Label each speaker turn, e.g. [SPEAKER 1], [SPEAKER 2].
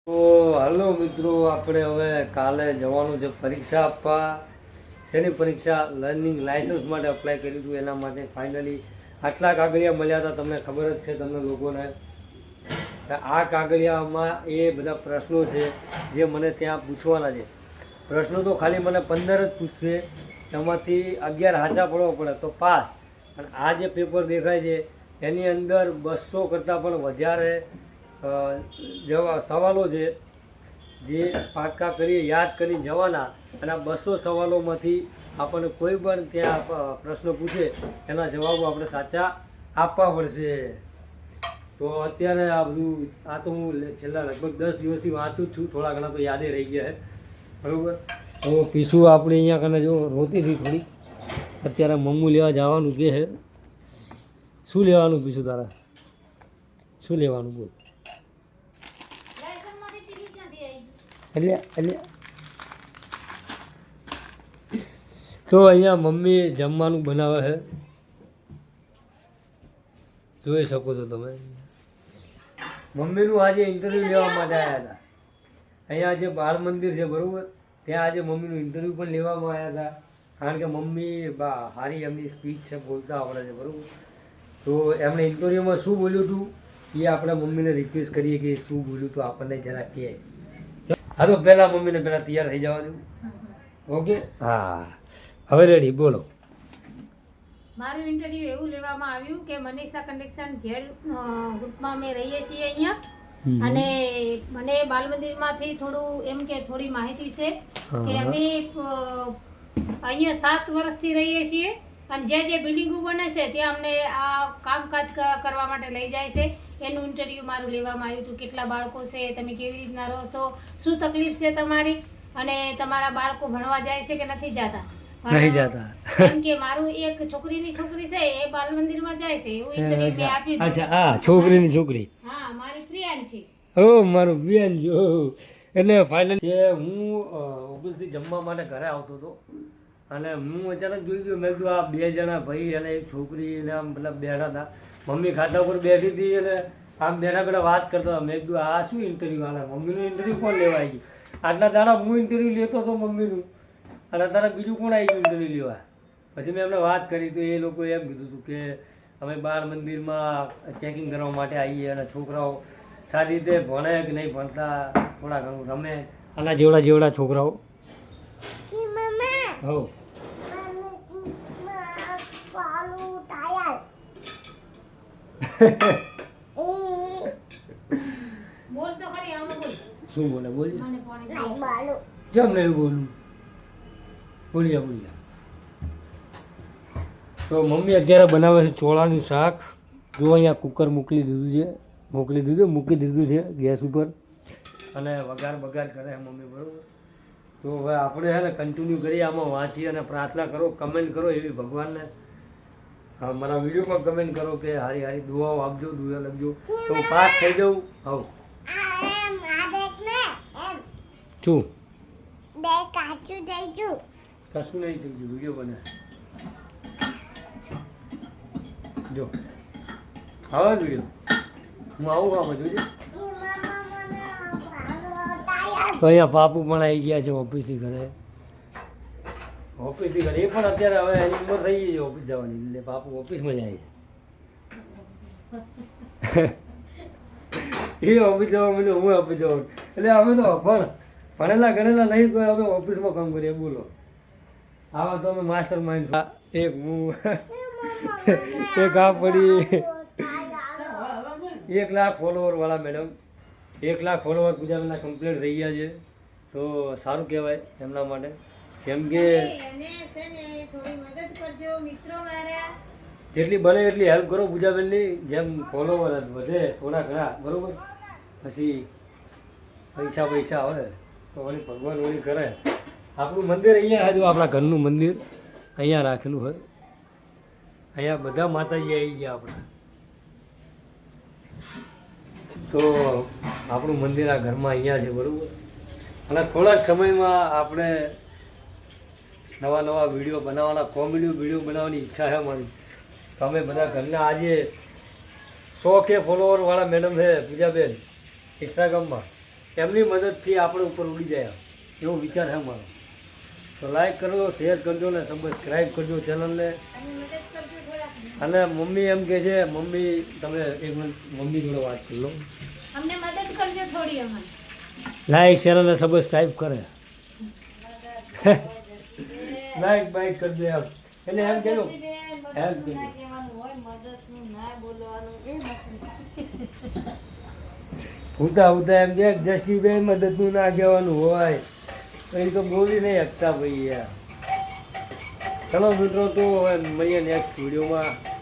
[SPEAKER 1] તો હાલો મિત્રો, આપણે હવે કાલે જવાનું છે પરીક્ષા આપવા. શેની પરીક્ષા? લર્નિંગ લાયસન્સ માટે અપ્લાય કર્યું હતું. એના માટે ફાઇનલી આટલા કાગળિયા મળ્યા હતા. તમને ખબર જ છે, તમને લોકોને. આ કાગળિયામાં એ બધા પ્રશ્નો છે જે મને ત્યાં પૂછવાના છે. પ્રશ્નો તો ખાલી મને 15 જ પૂછશે. એમાંથી 11 સાચા પડવો પડે તો પાસ. અને આ જે પેપર દેખાય છે એની અંદર 200 કરતાં પણ વધારે જેવા સવાલો છે જે પાક્કા કરી યાદ કરી જવાના. અને આ 200 સવાલોમાંથી આપણને કોઈ પણ ત્યાં પ્રશ્ન પૂછે એના જવાબો આપણે સાચા આપવા પડશે. તો અત્યારે આ બધું તો હું છેલ્લા લગભગ 10 દિવસથી વાંચું જ છું. થોડા ઘણા તો યાદે રહી ગયા છે, બરાબર. તો પીસું આપણે અહીંયા કને જો રોતી હતી થોડી. અત્યારે મમ્મું લેવા જવાનું કે છે. શું લેવાનું પીસું? તારા શું લેવાનું બોલ? એટલે તો અહીંયા મમ્મી જમવાનું બનાવે છે, જોઈ શકો છો તમે. મમ્મીનું આજે ઇન્ટરવ્યૂ લેવા માટે આવ્યા હતા. અહીંયા જે બાળ મંદિર છે, બરાબર, ત્યાં આજે મમ્મીનું ઇન્ટરવ્યૂ પણ લેવામાં આવ્યા હતા. કારણ કે મમ્મી સારી એમની સ્પીચ છે, બોલતા આવડે છે, બરાબર. તો એમણે ઇન્ટરવ્યૂમાં શું બોલ્યું હતું એ આપણે મમ્મીને રિક્વેસ્ટ કરીએ કે શું બોલ્યું હતું આપણને જરા કહે. હા, તો પહેલાં મમ્મીને પહેલાં તૈયાર થઈ જવા દઉં. ઓકે, હા, હવે રેડી, બોલો.
[SPEAKER 2] મારું ઇન્ટરવ્યુ એવું લેવામાં આવ્યું કે મનીષા કન્ડક્શન જેડ ગ્રુપમાં અમે રહીએ છીએ અહીંયા. અને મને બાલ મંદિરમાંથી થોડું એમ કે થોડી માહિતી છે કે અમે અહીંયા 7 વર્ષથી રહીએ છીએ. અને જે બિલ્ડિંગો બને છે ત્યાં અમને આ કામકાજ કરવા માટે લઈ જાય છે. એનું ઇન્ટરવ્યૂ મારું લેવામાં આવ્યું હતું. કેટલા બાળકો છે, તમે કેવી રીતના રહો છો, શું તકલીફ છે તમારી, અને તમારા બાળકો ભણવા જાય છે કે નથી જતા?
[SPEAKER 1] નહીં જતા.
[SPEAKER 2] કેમ કે મારું એક છોકરી છે એ બાલ મંદિરમાં જાય છે, એવું ઇન્ટરવ્યૂ મેં આપ્યું.
[SPEAKER 1] અચ્છા, હા, છોકરીની છોકરી.
[SPEAKER 2] હા, મારી પ્રિયાંશી.
[SPEAKER 1] ઓ મારું બેન જો. એટલે ફાઇનલી હું ઓફિસથી જમવા માટે ઘરે આવતો હતો અને હું અચાનક જોઈ ગયો. મેં કીધું આ 2 જણા ભાઈ અને એક છોકરી એને આમ મતલબ બેઠા હતા. મમ્મી ખાતા ઉપર બેઠી હતી અને આમ બેઠા વાત કરતા હતા. મેં કીધું આ શું ઇન્ટરવ્યૂ આલે? મમ્મીનું ઇન્ટરવ્યૂ કોણ લેવા આવી ગયું? આટલા દાડા હું ઇન્ટરવ્યૂ લેતો હતો મમ્મીનું, અને અત્યારે બીજું કોણ આવી ગયું ઇન્ટરવ્યૂ લેવા? પછી મેં એમને વાત કરી તો એ લોકોએ એમ કીધું હતું કે અમે બાળ મંદિરમાં ચેકિંગ કરવા માટે આવીએ અને છોકરાઓ સારી રીતે ભણે કે નહીં ભણતા, થોડા ઘણું રમે, આના જેવડા છોકરાઓ. હો
[SPEAKER 2] બોલ તો ખરી, આમ બોલ.
[SPEAKER 1] શું બોલે? બોલી
[SPEAKER 2] મને પાણી
[SPEAKER 1] કેમ નહીં બોલું? બોલ્યા. તો મમ્મી અત્યારે બનાવે છે ચોળાનું શાક. જો અહીંયા કુકર મૂકી દીધું છે ગેસ ઉપર અને વઘાર કરે છે મમ્મી, બરાબર. તો હવે આપણે છે ને કન્ટિન્યુ કરીએ આમાં, વાંચીએ અને પ્રાર્થના કરો, કમેન્ટ કરો એવી ભગવાનને. હા, મારા વિડીયોમાં કમેન્ટ કરો કે હારી દુઆઓ આપજો, દુઆ લખજો તો પાસ થઈ જાઉં. હા, શું કશું નહીં થઈ ગયું, વિડીયો બને જો. હવે વિડીયો હું આવું આમાં જોજે. તો અહીંયા પાપુ પણ આવી ગયા છે ઓફિસથી ઘરે. એ પણ અત્યારે હવે એની ઉંમર થઈ ગઈ છે ઓફિસ જવાની, એટલે પાપુ ઓફિસમાં જાય છે. એ ઓફિસ જવા મને, હું ઓફિસ જવાનું. એટલે અમે તો ભણેલા ગણેલા નહીં, તો અમે ઓફિસમાં કામ કરીએ, બોલો. આવા તો અમે માસ્ટર માઇન્ડ. એક હું એક આ પડી 1 લાખ ફોલોવર વાળા મેડમ. 1 લાખ ફોલોવર પૂજાબેનના કમ્પ્લીટ થઈ ગયા છે. તો સારું કહેવાય એમના માટે. કેમ કે જેટલી બને એટલી હેલ્પ કરો પૂજાબેનની. જેમ ફોલોવર વધે થોડા ઘણા, બરાબર, પછી પૈસા આવે તો વળી ભગવાન વળી કરે. આપણું મંદિર અહીંયા જો, આપણા ઘરનું મંદિર અહીંયા રાખેલું હોય. અહીંયા બધા માતાજી આવી ગયા આપણા. તો આપણું મંદિર આ ઘરમાં અહીંયા છે, બરાબર. અને થોડાક સમયમાં આપણે નવા વિડીયો બનાવવાના, કોમેડી વિડીયો બનાવવાની ઈચ્છા છે મારી. તો અમે બધા ઘરના આજે 100K ફોલોવરવાળા મેડમ છે પૂજાબેન ઇન્સ્ટાગ્રામમાં. એમની મદદથી આપણે ઉપર ઉડી જાય એવો વિચાર છે મારો. તો લાઈક કરજો, શેર કરજો ને સબસ્ક્રાઈબ કરજો ચેનલને. અને મમ્મી એમ કહે છે, મમ્મી તમે એક મિનિટ મમ્મી જોડે વાત કરી લો.
[SPEAKER 2] અમને મદદ કરજો થોડી અમારી.
[SPEAKER 1] લાઈક શેર અને સબસ્ક્રાઈબ કરે. લાઈક બાઈક કરજો એમ. એટલે એમ કહેલું હેલ્પ કરી. ઉતા ઉતા એમ કે જસીભાઈ મદદનું ના કહેવાનું હોય તો એ તો બોલી નહીં શકતા ભાઈ યાર. ચલો મિત્રો, તો હવે મળીએ નેક્સ્ટ વિડીયોમાં.